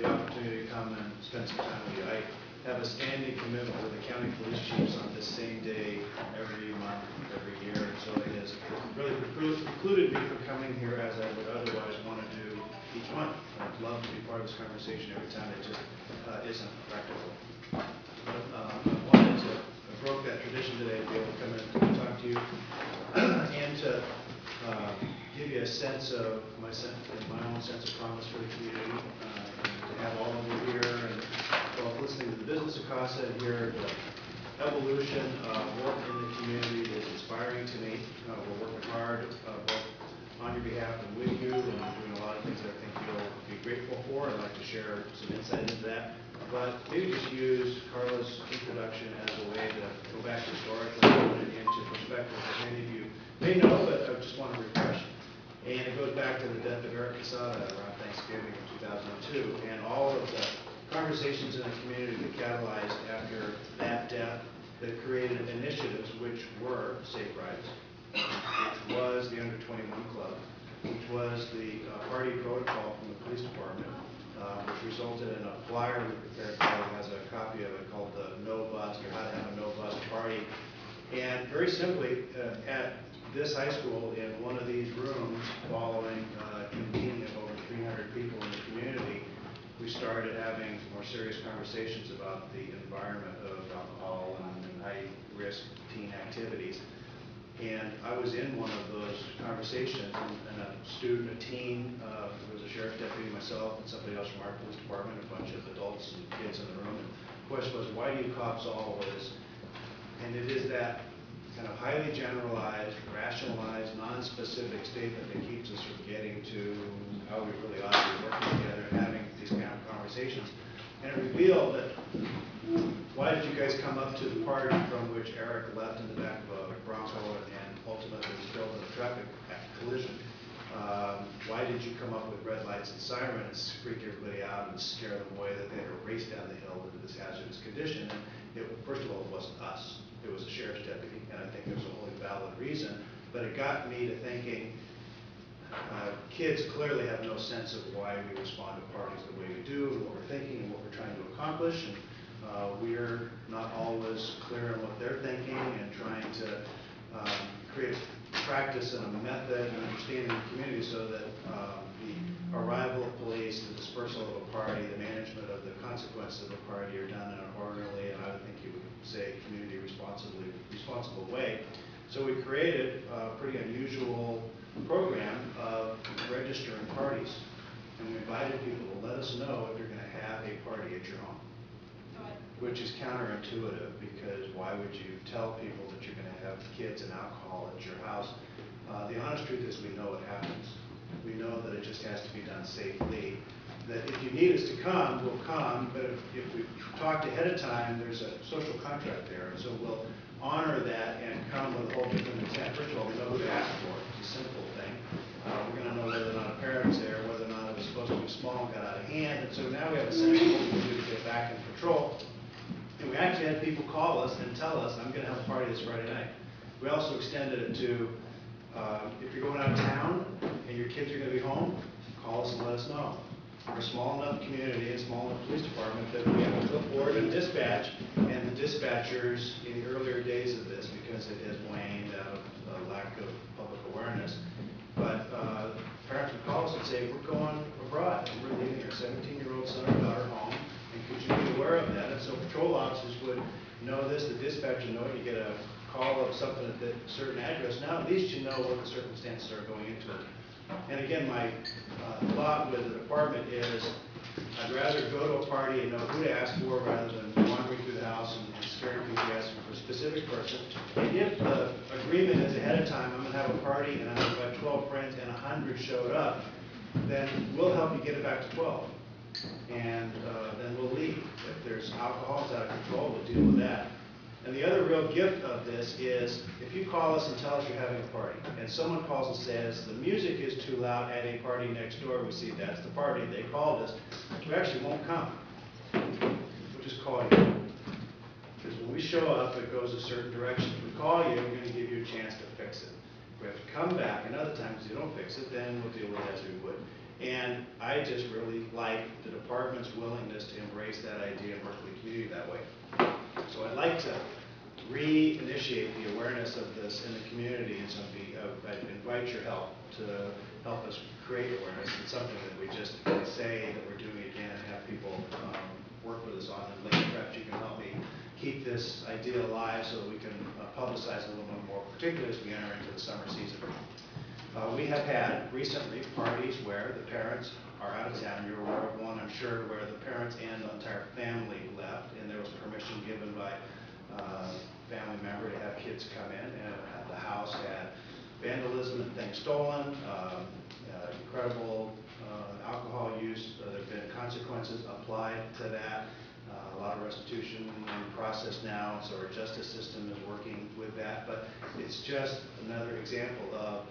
the opportunity to come and spend some time with you. I have a standing commitment with the county police chiefs on this same day every month, every year, and so it has really precluded me from coming here as I would otherwise want to do each month. I'd love to be part of this conversation every time. It just isn't practical. But I broke that tradition today to be able to come in and talk to you and to give you a sense of my own sense of promise for the community, and to have all of you here and both listening to the business of Casa and hear the evolution of work in the community is inspiring to me. We're working hard both on your behalf and with you, and doing a lot of things that I think you'll be grateful for. I'd like to share some insight into that. But maybe just use Carla's introduction as a way to go back historically and put it into perspective that many of you may know, but I just want to refresh. And it goes back to the death of Casa around Thanksgiving in 2002, and all of the conversations in the community that catalyzed after that death that created initiatives which were Safe Rides, which was the Under 21 Club, which was the party protocol from the police department, which resulted in a flyer we prepared. Carla has a copy of it called the No Bust, or How to Have a No Bust Party. And very simply, at this high school, in one of these rooms, following convening of over 300 people in the community, we started having more serious conversations about the environment of alcohol and high-risk teen activities. And I was in one of those conversations, and a student, a teen, there was a sheriff's deputy, myself, and somebody else from our police department, a bunch of adults and kids in the room. And the question was, why do you cops always? And it is that kind of highly generalized, rationalized, non-specific statement that keeps us from getting to how we really ought to be working together and having these kind of conversations. And it revealed that, why did you guys come up to the party from which Eric left in the back of a Bronco and ultimately was killed in a traffic collision? Why did you come up with red lights and sirens, freak everybody out and scare them away that they had to race down the hill into this hazardous condition? And first of all, it wasn't us. It was a sheriff's deputy, and I think there's a wholly valid reason. But it got me to thinking, kids clearly have no sense of why we respond to parties the way we do, and what we're thinking, and what we're trying to accomplish. And we're not always clear on what they're thinking, and trying to create a practice and a method and understanding of the community so that the arrival of police, the dispersal of a party, the management of the consequences of a party are done in an orderly, and I would think you would say community responsible way. So we created a pretty unusual program of registering parties, and we invited people to let us know if you're going to have a party at your home, which is counterintuitive, because why would you tell people that you're going to have kids and alcohol at your house? The honest truth is we know it happens. We know that it just has to be done safely. That if you need us to come, we'll come, but if we talked ahead of time, there's a social contract there, and so we'll honor that and come with a whole different intent. First of all, we know who to ask for. It's a simple thing. We're going to know whether or not a parent's there, whether or not it was supposed to be small and got out of hand, and so now we have a sense of what we do to get back in control. And we actually had people call us and tell us, I'm going to have a party this Friday night. We also extended it to, if you're going out of town and your kids are going to be home, call us and let us know. We're a small enough community and small enough police department that we have to go forward and dispatch, and the dispatchers in the earlier days of this, because it has waned out of a lack of public awareness, but parents would call us and say, we're going abroad and we're leaving our 17-year-old son or daughter home, and could you be aware of that? And so patrol officers would know this, the dispatcher know it. You get a call of something at a certain address. Now at least you know what the circumstances are going into it. And again, my thought with the department is, I'd rather go to a party and know who to ask for rather than wandering through the house and scaring people asking for a specific person. And if the agreement is ahead of time, I'm going to have a party and I'm going to invite 12 friends and 100 showed up, then we'll help you get it back to 12. And then we'll leave. If there's alcohol, it's out of control, we'll deal with that. And the other real gift of this is, if you call us and tell us you're having a party, and someone calls and says, the music is too loud at a party next door, we see that's the party, they called us, we actually won't come. We'll just call you. Because when we show up, it goes a certain direction. If we call you, we're going to give you a chance to fix it. If we have to come back another time because you don't fix it, then we'll deal with it as we would. And I just really like the department's willingness to embrace that idea and work with the community that way. So I'd like to reinitiate the awareness of this in the community, and so I invite your help to help us create awareness. It's something that we just say that we're doing again and have people work with us on. And Lane, perhaps you can help me keep this idea alive so that we can publicize a little bit more, particularly as we enter into the summer season. We have had recently parties where the parents are out of town. You're aware of one, I'm sure, where the parents and the entire family left, and there was permission given by family member to have kids come in, and the house had vandalism and things stolen, incredible alcohol use. There have been consequences applied to that. A lot of restitution in process now, so our justice system is working with that. But it's just another example of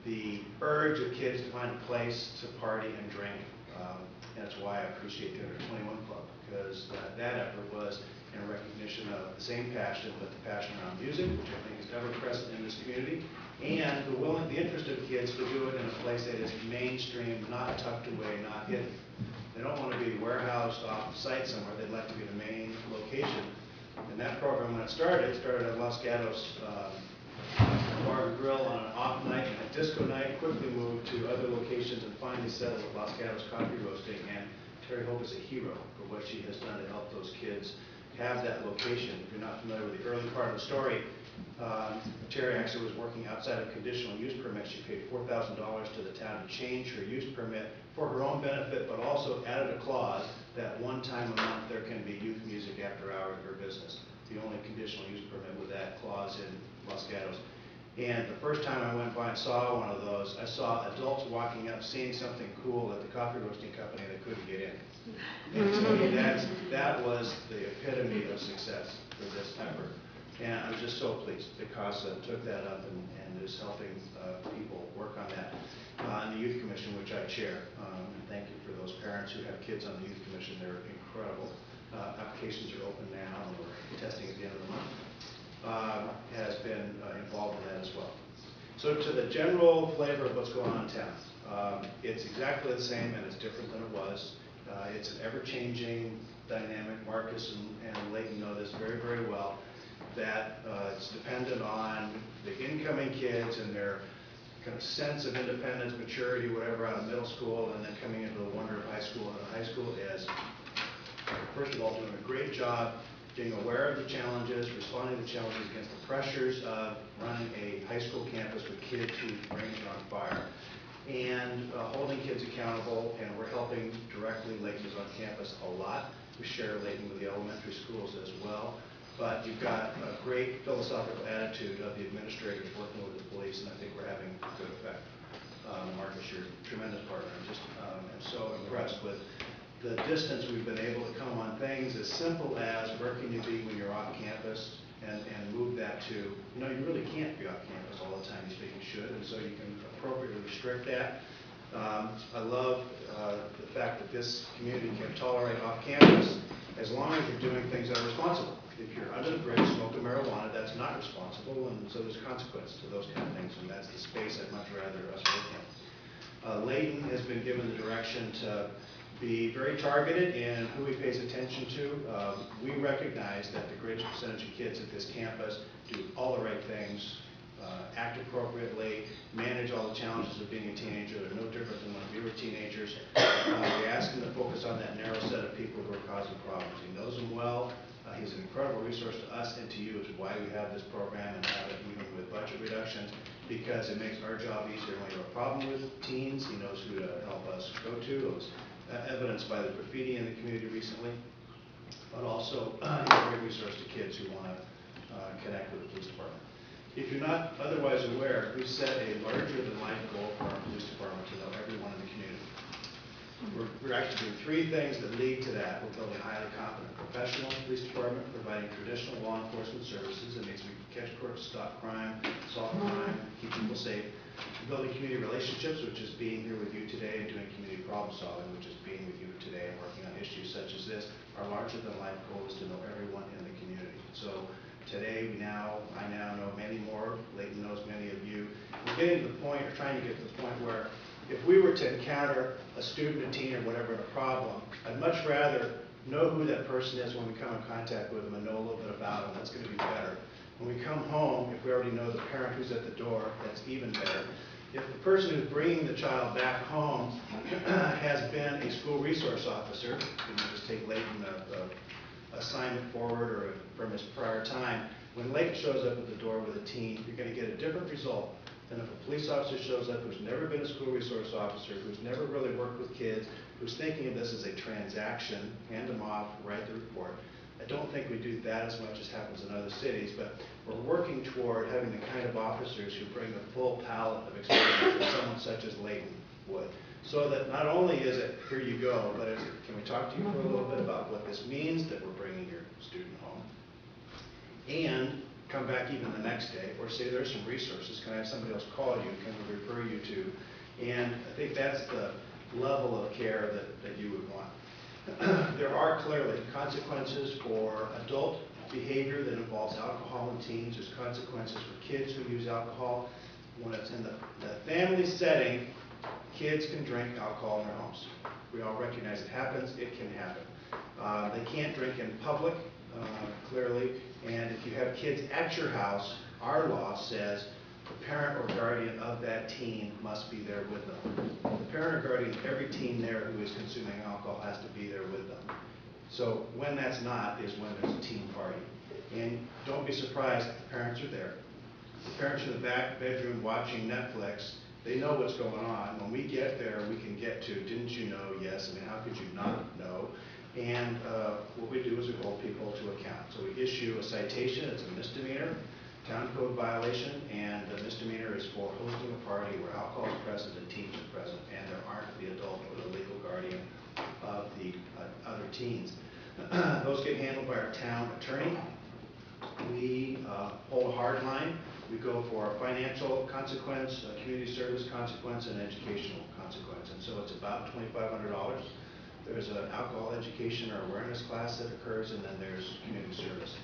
the urge of kids to find a place to party and drink. And that's why I appreciate the Under 21 Club, because that effort was in recognition of the same passion, but the passion around music, which I think is ever present in this community, and the interest of kids to do it in a place that is mainstream, not tucked away, not hidden. They don't want to be warehoused off site somewhere. They'd like to be the main location. And that program, when it started at Los Gatos Bar and Grill on an off night and a disco night, quickly moved to other locations and finally settled at Los Gatos Coffee Roasting. And Terry Hope is a hero for what she has done to help those kids have that location. If you're not familiar with the early part of the story, Terry actually was working outside of conditional use permit. She paid $4,000 to the town to change her use permit for her own benefit, but also added a clause that one time a month there can be youth music after hours at her business. The only conditional use permit with that clause in Los Gatos. And the first time I went by and saw one of those, I saw adults walking up, seeing something cool at the coffee roasting company, and they couldn't get in. And to me, that was the epitome of success for this effort. And I was just so pleased that Casa took that up and is helping people work on that. And the Youth Commission, which I chair, and thank you for those parents who have kids on the Youth Commission. They're incredible. Applications are open now, and we're testing at the end of the month. Has been involved in that as well. So to the general flavor of what's going on in town, it's exactly the same and it's different than it was. It's an ever-changing dynamic. Marcus and Leighton know this very, very well, that it's dependent on the incoming kids and their kind of sense of independence, maturity, whatever, out of middle school, and then coming into the wonder of high school. And the high school is, first of all, doing a great job being aware of the challenges, responding to challenges against the pressures of running a high school campus with kids whose brains are on fire, and holding kids accountable. And we're helping directly. Leighton is on campus a lot. We share Leighton with the elementary schools as well. But you've got a great philosophical attitude of the administrators working with the police, and I think we're having a good effect. Marcus, you're a tremendous partner. I just am so impressed with the distance we've been able to come on things as simple as where can you be when you're off campus, and move that to, you really can't be off campus all the time. You think you should, and so you can appropriately restrict that. I love the fact that this community can tolerate off campus as long as you're doing things that are responsible. If you're under the bridge smoking marijuana, that's not responsible, and so there's consequence to those kind of things, and that's the space I'd much rather us work in. Leighton has been given the direction to be very targeted in who he pays attention to. We recognize that the greatest percentage of kids at this campus do all the right things, act appropriately, manage all the challenges of being a teenager. They're no different than when we were teenagers. We ask him to focus on that narrow set of people who are causing problems. He knows them well. He's an incredible resource to us and to you, which is why we have this program and have it even with budget reductions, because it makes our job easier. When you have a problem with teens, he knows who to help us go to. It was evidenced by the graffiti in the community recently, but also he's a great resource to kids who want to connect with the police department. If you're not otherwise aware, we've set a larger-than-life goal for our police department to know everyone in the community. We're actually doing three things that lead to that. We're building a highly competent professional police department, providing traditional law enforcement services. That means we can catch crooks, stop crime, solve crime, keep people safe. We're building community relationships, which is being here with you today, and doing community problem solving, which is being with you today and working on issues such as this. Our larger-than-life goal is to know everyone in the community. So today, I now know many more. Leighton knows many of you. We're getting to the point, or trying to get to the point where if we were to encounter a student, a teen, or whatever, in a problem, I'd much rather know who that person is when we come in contact with them and know a little bit about them. That's going to be better. When we come home, if we already know the parent who's at the door, that's even better. If the person who's bringing the child back home has been a school resource officer, you know, just take Leighton assignment forward or from his prior time, when Leighton shows up at the door with a teen, you're going to get a different result than if a police officer shows up who's never been a school resource officer, who's never really worked with kids, who's thinking of this as a transaction, hand them off, write the report. I don't think we do that as much as happens in other cities, but we're working toward having the kind of officers who bring the full palette of experience that someone such as Leighton would. So that not only is it, here you go, but it's, can we talk to you for a little bit about what this means that we're bringing your student home? And come back even the next day, or say there's some resources, can I have somebody else call you, can we refer you to? And I think that's the level of care that you would want. There are clearly consequences for adult behavior that involves alcohol in teens. There's consequences for kids who use alcohol. When it's in the family setting, kids can drink alcohol in their homes. We all recognize it happens, it can happen. They can't drink in public, clearly, and if you have kids at your house, our law says the parent or guardian of that teen must be there with them. The parent or guardian of every teen there who is consuming alcohol has to be there with them. So when that's not is when there's a teen party. And don't be surprised if the parents are there. The parents are in the back bedroom watching Netflix. They know what's going on. When we get there, we can get to, didn't you know? Yes. I mean, how could you not know? And what we do is we hold people to account. So we issue a citation. It's a misdemeanor, town code violation, and the misdemeanor is for hosting a party where alcohol is present and teens are present, and there aren't the adult or the legal guardian of the other teens. Those get handled by our town attorney. We hold a hard line. We go for a financial consequence, a community service consequence, and educational consequence. And so it's about $2,500. There's an alcohol education or awareness class that occurs, and then there's community service.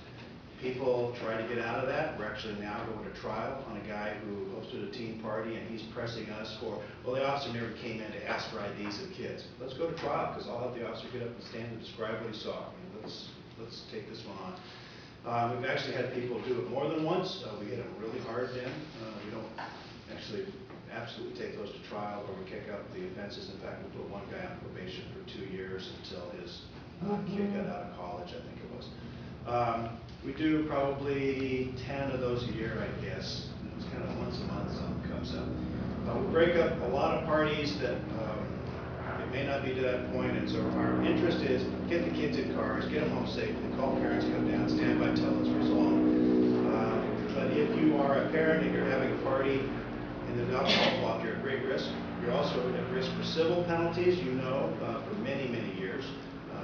People try to get out of that. We're actually now going to trial on a guy who hosted a teen party, and he's pressing us for, well, the officer never came in to ask for IDs of kids. Let's go to trial, because I'll have the officer get up and stand and describe what he saw. I mean, let's take this one on. We've actually had people do it more than once. We hit them really hard then. We don't actually absolutely take those to trial or we kick out the offenses. In fact, we put one guy on probation for 2 years until his kid got out of college, I think it was. We do probably 10 of those a year, I guess. It's kind of once a month something comes up. We break up a lot of parties that it may not be to that point, and so our interest is get the kids in cars, get them home safely, call parents, come down, stand by till it's resolved. But if you are a parent and you're having a party and there's alcohol involved, you're at great risk. You're also at risk for civil penalties. You know, for many, many years,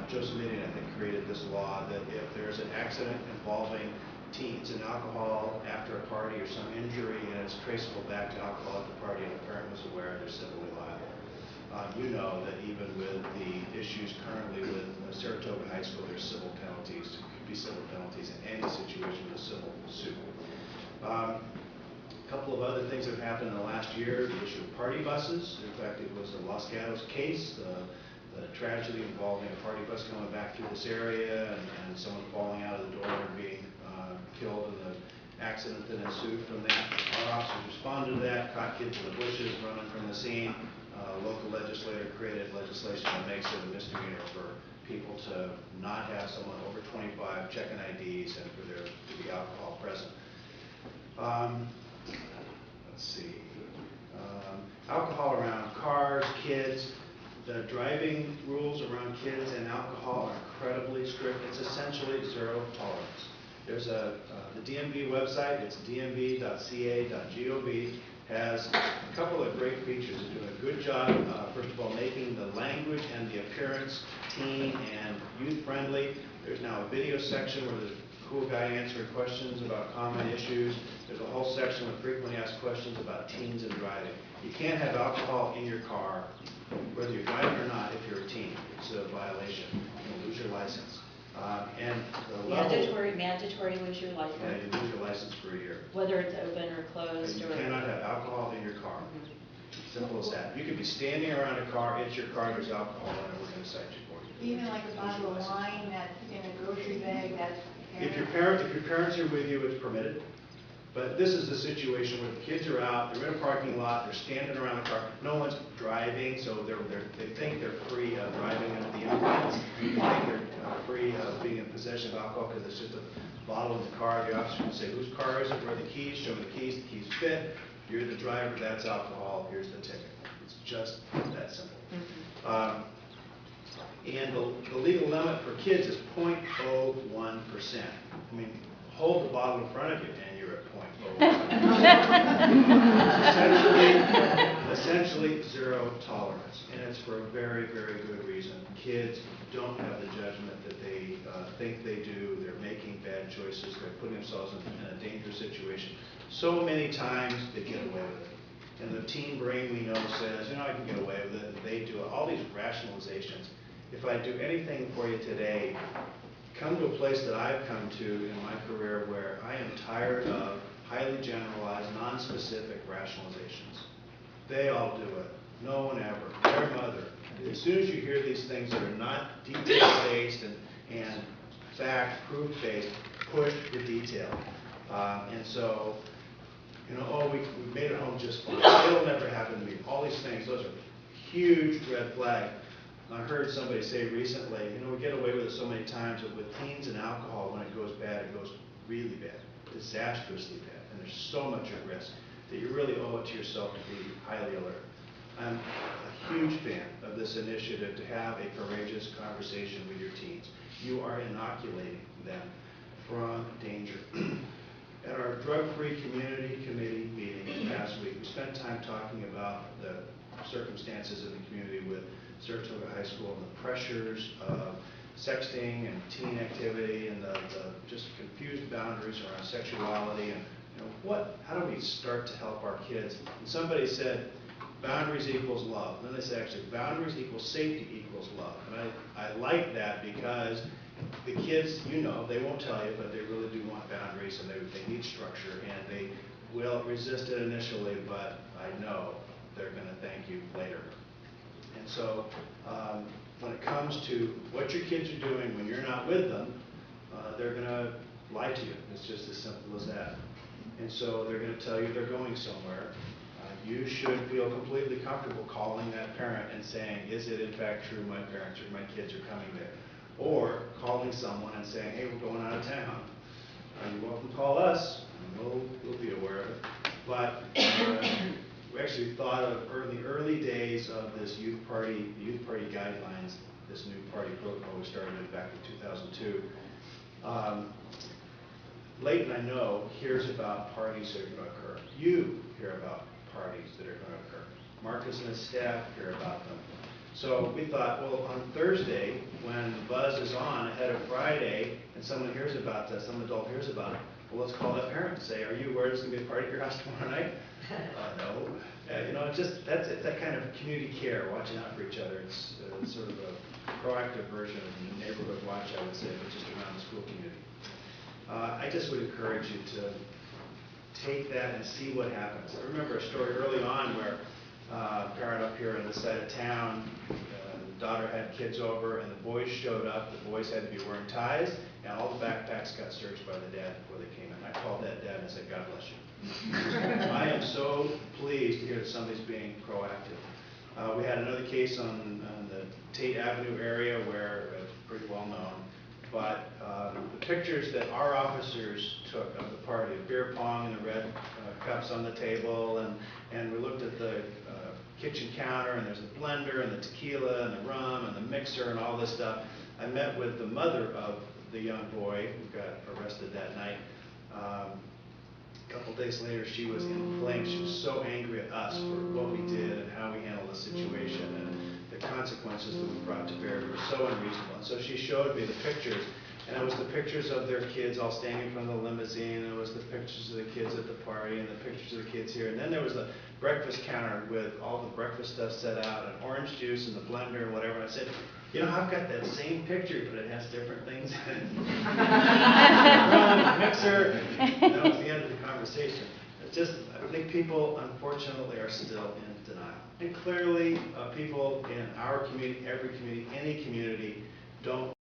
Joseph Midian, I think, created this law that if there's an accident involving teens and alcohol after a party or some injury and it's traceable back to alcohol at the party and the parent was aware, they're civilly liable. You know that even with the issues currently with Saratoga High School, there's civil penalties. It could be civil penalties in any situation with a civil suit. A couple of other things have happened in the last year. The issue of party buses. In fact, it was the Los Gatos case, the tragedy involving a party bus coming back through this area and someone falling out of the door and being killed in the accident that ensued from that. Our officers responded to that, caught kids in the bushes running from the scene. Local legislator created legislation that makes it a misdemeanor for people to not have someone over 25 checking IDs and for there to be alcohol present. Let's see. Alcohol around cars, kids. The driving rules around kids and alcohol are incredibly strict. It's essentially zero tolerance. There's the DMV website. It's dmv.ca.gov. Has a couple of great features. It's doing a good job, first of all, making the language and the appearance teen and youth friendly. There's now a video section where there's a cool guy answering questions about common issues. There's a whole section with frequently asked questions about teens and driving. You can't have alcohol in your car, whether you're driving or not, if you're a teen. It's a violation. You'll lose your license. And the mandatory lose your license. Yeah, you lose your license for a year. Whether it's open or closed. And you cannot have alcohol in your car. Simple as that. You could be standing around a car, it's your car, there's alcohol in it, we're going to cite you for it. Even like a bottle of wine that's in a grocery bag, that's. If your parents are with you, it's permitted. But this is a situation where the kids are out, they're in a parking lot, they're standing around the car, no one's driving, so they think they're free of driving under the influence. They think they're free of being in possession of alcohol because it's just a bottle in the car. The officer can say, whose car is it, where are the keys, show me the keys fit, you're the driver, that's alcohol, here's the ticket. It's just that simple. And the legal limit for kids is 0.01%. I mean, hold the bottle in front of you and you're at 0.01%. Essentially zero tolerance. And it's for a very, very good reason. Kids don't have the judgment that they think they do. They're making bad choices. They're putting themselves in a dangerous situation. So many times they get away with it. And the teen brain we know says, you know, I can get away with it. And they do all these rationalizations. If I do anything for you today, come to a place that I've come to in my career where I am tired of highly generalized, non-specific rationalizations. They all do it. No one ever. Their mother. As soon as you hear these things that are not detail-based and fact, proof-based, push the detail. And so, you know, oh, we made it home just fine. It'll never happen to me. All these things, those are huge red flags. I heard somebody say recently, you know, we get away with it so many times, but with teens and alcohol, when it goes bad, it goes really bad, disastrously bad. And there's so much at risk that you really owe it to yourself to be highly alert. I'm a huge fan of this initiative to have a courageous conversation with your teens. You are inoculating them from danger. At our drug-free community committee meeting last week, we spent time talking about the circumstances in the community with Saratoga High School and the pressures of sexting and teen activity and the just confused boundaries around sexuality and, you know, how do we start to help our kids? And somebody said boundaries equals love. And then they said actually boundaries equals safety equals love. And I like that because the kids, you know, they won't tell you, but they really do want boundaries and they need structure and they will resist it initially, but I know they're going to thank you later. And so when it comes to what your kids are doing when you're not with them, they're going to lie to you. It's just as simple as that. And so they're going to tell you they're going somewhere. You should feel completely comfortable calling that parent and saying, is it in fact true my parents or my kids are coming there? Or calling someone and saying, hey, we're going out of town. You're welcome to call us, and we'll be aware of it. But we actually thought of the early days of this youth party guidelines, this new party protocol we started back in 2002. Leighton, I know, hears about parties that are going to occur. You hear about parties that are going to occur. Marcus and his staff hear about them. So we thought, well, on Thursday, when the buzz is on ahead of Friday, and someone hears about this, some adult hears about it, well, let's call that parent and say, are you aware there's going to be a party at your house tomorrow night? No. You know, it's that kind of community care, watching out for each other. It's sort of a proactive version of the neighborhood watch, I would say, but just around the school community. I just would encourage you to take that and see what happens. I remember a story early on where a parent up here on this side of town, the daughter had kids over, and the boys showed up. The boys had to be wearing ties, and all the backpacks got searched by the dad before they came in. I called that dad and I said, God bless you. I am so pleased to hear that somebody's being proactive. We had another case on the Tate Avenue area where it's pretty well known, but the pictures that our officers took of the party, the beer pong and the red cups on the table, and we looked at the kitchen counter, and there's the blender and the tequila and the rum and the mixer and all this stuff. I met with the mother of the young boy who got arrested that night. A couple days later, she was in flames. She was so angry at us for what we did and how we handled the situation and the consequences that we brought to bear were so unreasonable. And so she showed me the pictures, and it was the pictures of their kids all standing in front of the limousine, and it was the pictures of the kids at the party, and the pictures of the kids here. And then there was the breakfast counter with all the breakfast stuff set out, and orange juice and the blender and whatever. And I said, you know, I've got that same picture, but it has different things in it. Rum, mixer. And that was the end of the conversation. It's just, I think people, unfortunately, are still in denial. And clearly, people in our community, every community, any community, don't